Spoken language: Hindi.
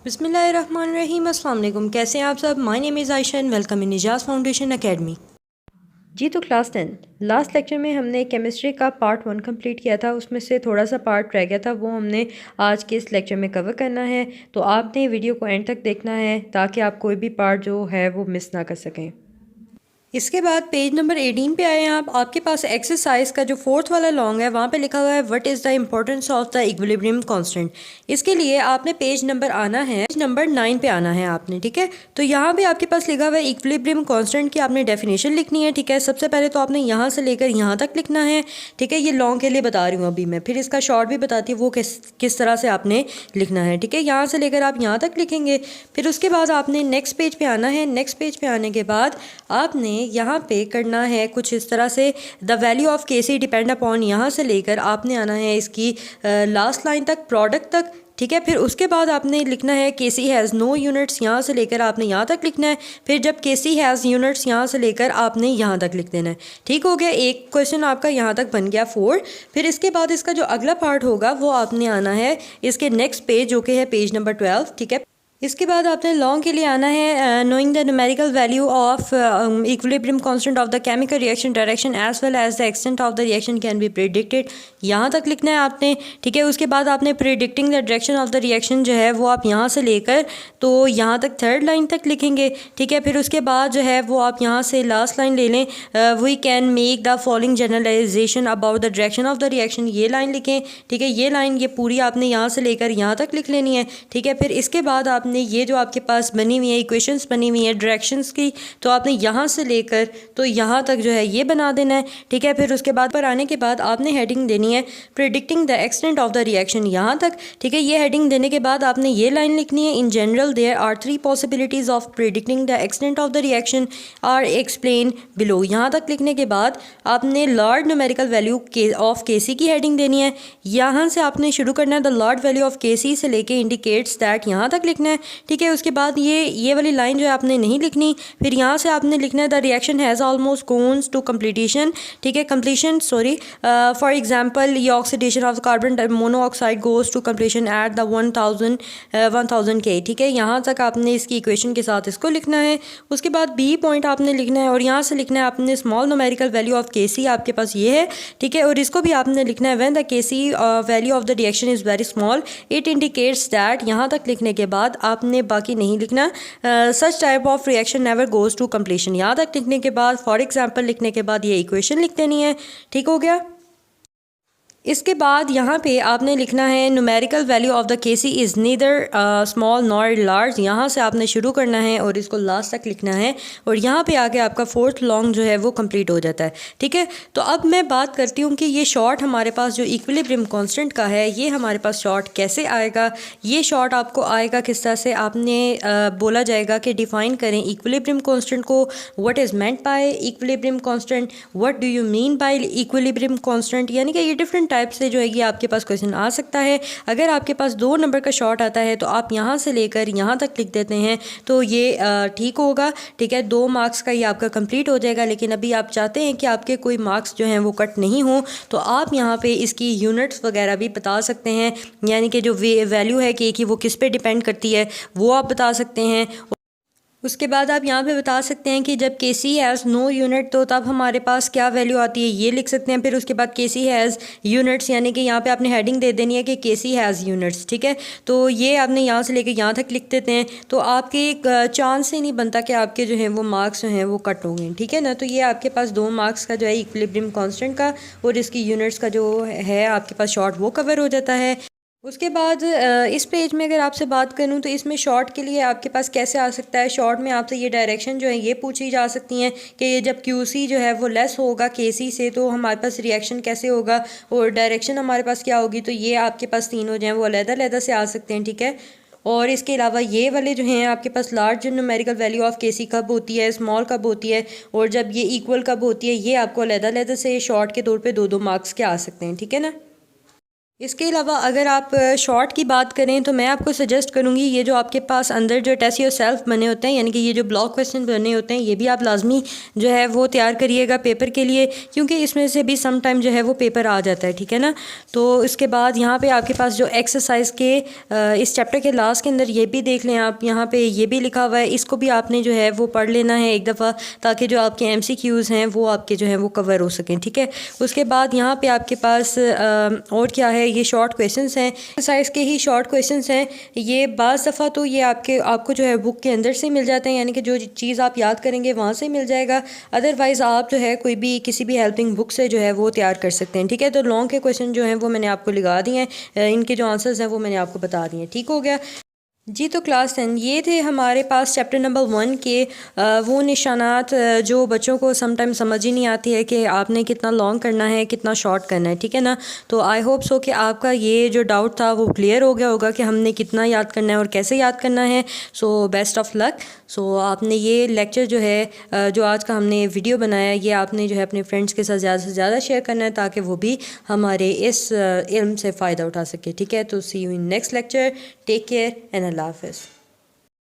बिस्मिल्लाहिर्रहमानिर्रहीम। अस्सलाम वालेकुम। कैसे हैं आप सब? My name is Ayesha and welcome in Nijaz foundation academy. जी तो क्लास 10 लास्ट लेक्चर में हमने केमिस्ट्री का पार्ट 1 कंप्लीट किया था। उसमें से थोड़ा सा पार्ट रह गया था, वो हमने आज के इस लेक्चर में कवर करना है। तो आपने वीडियो को एंड तक देखना है ताकि आप कोई भी पार्ट जो है वो मिस ना कर सकें। इसके बाद पेज नंबर 18 पे आए हैं आप। आपके पास एक्सरसाइज का जो फोर्थ वाला लॉन्ग है वहाँ पे लिखा हुआ है what is the importance of the equilibrium constant. इसके लिए आपने पेज नंबर आना है, पेज नंबर 9 पे आना है आपने, ठीक है। तो यहाँ पे आपके पास लिखा हुआ है इक्विलिब्रियम कांस्टेंट की आपने डेफिनेशन लिखनी है, ठीक है। सबसे पहले तो आपने यहाँ से लेकर यहाँ तक लिखना है, ठीक है। ये लॉन्ग के लिए बता रही हूँ अभी मैं, फिर इसका शॉर्ट भी बताती हूँ वो किस तरह से आपने लिखना है, ठीक है। यहाँ से लेकर आप यहाँ तक लिखेंगे। फिर उसके बाद आपने नेक्स्ट पेज पे आना है। नेक्स्ट पेज पे आने के बाद आपने यहाँ पे करना है कुछ इस तरह से, द वैल्यू ऑफ के सी डिपेंड अपॉन, यहाँ से लेकर आपने आना है इसकी लास्ट लाइन तक, प्रोडक्ट तक, ठीक है। फिर उसके बाद आपने लिखना है के सी हैज़ नो यूनिट्स, यहाँ से लेकर आपने यहाँ तक लिखना है। फिर जब के सी हैज़ यूनिट्स, यहाँ से लेकर आपने यहाँ तक लिख देना है, ठीक हो गया। एक क्वेश्चन आपका यहाँ तक बन गया 4। फिर इसके बाद इसका जो अगला पार्ट होगा वो आपने आना है इसके नेक्स्ट पेज जो कि है पेज नंबर 12, ठीक है। इसके बाद आपने लॉन्ग के लिए आना है knowing the numerical value of equilibrium constant of the chemical reaction direction as well as the extent of the reaction can be predicted, यहाँ तक लिखना है आपने, ठीक है। उसके बाद आपने predicting the direction of the reaction जो है वो आप यहाँ से लेकर तो यहाँ तक थर्ड लाइन तक लिखेंगे, ठीक है। फिर उसके बाद जो है वो आप यहाँ से लास्ट लाइन ले लें, we can make the following generalisation about the direction of the reaction, ये लाइन लिखें, ठीक है। ये लाइन ये पूरी आपने यहाँ से लेकर यहाँ तक लिख लेनी है, ठीक है। फिर इसके बाद आप ये जो आपके पास बनी हुई है इक्वेशंस बनी हुई है डायरेक्शंस की, तो आपने यहाँ से लेकर तो यहाँ तक जो है ये बना देना है, ठीक है। फिर उसके बाद पर आने के बाद आपने हेडिंग देनी है predicting the extent of the reaction, यहाँ तक, ठीक है। ये हेडिंग देने के बाद आपने ये लाइन लिखनी है, in general there are 3 possibilities of predicting the extent of the reaction are explain below, यहाँ तक लिखने के बाद आपने लार्ज न्यूमेरिकल वैल्यू ऑफ के सी की हेडिंग देनी है। यहाँ से आपने शुरू करना है द लार्ज वैल्यू ऑफ के सी से लेके इंडिकेट्स दैट, यहाँ तक लिखना है, ठीक है। उसके बाद ये वाली लाइन जो है आपने नहीं लिखनी। फिर यहाँ से आपने लिखना है the reaction has almost gone to completion, ठीक है, कम्प्लीशन सॉरी, फॉर एग्जांपल ये oxidation of carbon monoxide goes to completion at the 1000 K, ठीक है। यहाँ तक आपने इसकी इक्वेशन के साथ इसको लिखना है। उसके बाद बी पॉइंट आपने लिखना है और यहाँ से लिखना है आपने स्मॉल न्यूमेरिकल वैल्यू ऑफ के सी आपके पास ये है, ठीक है। और इसको भी आपने लिखना है when the K C value of the reaction is very small it indicates that, यहाँ तक लिखने के बाद आपने बाकी नहीं लिखना, such type of reaction never goes to completion, यहाँ तक लिखने के बाद फॉर एग्जांपल लिखने के बाद ये इक्वेशन लिख देनी है, ठीक हो गया। इसके बाद यहाँ पे आपने लिखना है numerical value of the K C is neither small nor large, यहाँ से आपने शुरू करना है और इसको लास्ट तक लिखना है और यहाँ पे आके आपका फोर्थ लॉन्ग जो है वो कंप्लीट हो जाता है, ठीक है। तो अब मैं बात करती हूँ कि ये शॉर्ट हमारे पास जो इक्विलिब्रियम कांस्टेंट का है ये हमारे पास शॉर्ट कैसे आएगा। ये शॉर्ट आपको आएगा किस तरह से, आपने बोला जाएगा कि डिफ़ाइन करें इक्विलिब्रियम कांस्टेंट को, what is meant by equilibrium constant, what do you mean by equilibrium constant, यानी कि ये डिफरेंट टाइप से जो है ये आपके पास क्वेश्चन आ सकता है। अगर आपके पास 2 नंबर का शॉर्ट आता है तो आप यहाँ से लेकर यहाँ तक लिख देते हैं तो ये ठीक होगा, ठीक है। 2 मार्क्स का ये आपका कंप्लीट हो जाएगा। लेकिन अभी आप चाहते हैं कि आपके कोई मार्क्स जो हैं वो कट नहीं हो, तो आप यहाँ पे इसकी यूनिट्स वगैरह भी बता सकते हैं, यानी कि जो वैल्यू है कि वो किस पे डिपेंड करती है वो आप बता सकते हैं। उसके बाद आप यहाँ पे बता सकते हैं कि जब के सी हैज़ नो यूनिट तो तब हमारे पास क्या वैल्यू आती है, ये लिख सकते हैं। फिर उसके बाद के सी हैज़ यूनिट्स, यानी कि यहाँ पे आपने हेडिंग दे देनी है कि के सी हैज़ यूनिट्स, ठीक है। तो ये आपने यहाँ से लेकर यहाँ तक लिख देते हैं तो आपके एक चांस ही नहीं बनता कि आपके जो हैं वो मार्क्स जो हैं वो कट होंगे, ठीक है ना। तो ये आपके पास 2 मार्क्स का जो है इक्विलिब्रियम कांस्टेंट का और इसकी यूनिट्स का जो है आपके पास शॉर्ट वो कवर हो जाता है। उसके बाद इस पेज में अगर आपसे बात करूं तो इसमें शॉर्ट के लिए आपके पास कैसे आ सकता है, शॉर्ट में आपसे ये डायरेक्शन जो है ये पूछी जा सकती हैं कि जब QC जो है वो लेस होगा KC से तो हमारे पास रिएक्शन कैसे होगा और डायरेक्शन हमारे पास क्या होगी। तो ये आपके पास 3 हो जाएँ वो अलग-अलग से आ सकते हैं, ठीक है। और इसके अलावा ये वाले जो हैं आपके पास लार्ज न्यूमेरिकल वैल्यू ऑफ के सी कब होती है, स्मॉल कब होती है और जब ये इक्वल कब होती है, ये आपको अलग-अलग से शॉर्ट के तौर पे 2-2 मार्क्स के आ सकते हैं, ठीक है ना। इसके अलावा अगर आप शॉर्ट की बात करें तो मैं आपको सजेस्ट करूँगी ये जो आपके पास अंदर जो टेस्ट योर सेल्फ बने होते हैं, यानी कि ये जो ब्लॉक क्वेश्चन बने होते हैं, ये भी आप लाजमी जो है वो तैयार करिएगा पेपर के लिए, क्योंकि इसमें से भी सम टाइम जो है वो पेपर आ जाता है, ठीक है ना। तो इसके बाद यहाँ पे आपके पास जो एक्सरसाइज के इस चैप्टर के लास्ट के अंदर ये भी देख लें आप, यहाँ पे ये भी लिखा हुआ है, इसको भी आपने जो है वो पढ़ लेना है एक दफ़ा, ताकि जो आपके MCQs हैं वो आपके जो है वो कवर हो सकें, ठीक है। उसके बाद यहाँ पे आपके पास और क्या है, ये शॉर्ट क्वेश्चंस हैं, एक्सरसाइज के ही शॉर्ट क्वेश्चंस हैं। ये बाज़ दफ़ा तो ये आपको जो है बुक के अंदर से मिल जाते हैं, यानी कि जो चीज़ आप याद करेंगे वहाँ से मिल जाएगा। अदरवाइज़ आप जो है कोई भी किसी भी हेल्पिंग बुक से जो है वो तैयार कर सकते हैं, ठीक है। तो लॉन्ग के क्वेश्चन जो हैं वो मैंने आपको लगा दिए हैं, इनके जो आंसर्स हैं वो मैंने आपको बता दिए हैं, ठीक हो गया जी। तो क्लास 10 ये थे हमारे पास चैप्टर नंबर 1 के वो निशानात जो बच्चों को समटाइम समझ ही नहीं आती है कि आपने कितना लॉन्ग करना है, कितना शॉर्ट करना है, ठीक है ना। तो आई होप सो कि आपका ये जो डाउट था वो क्लियर हो गया होगा कि हमने कितना याद करना है और कैसे याद करना है। So best of luck. So आपने ये लेक्चर जो है जो आज का हमने वीडियो बनाया, ये आपने जो है अपने फ्रेंड्स के साथ ज़्यादा से ज़्यादा शेयर करना है, ताकि वो भी हमारे इस इल्म से फ़ायदा उठा सके, ठीक है। तो see you in next lecture. Take care and Allah हाफ़िज़।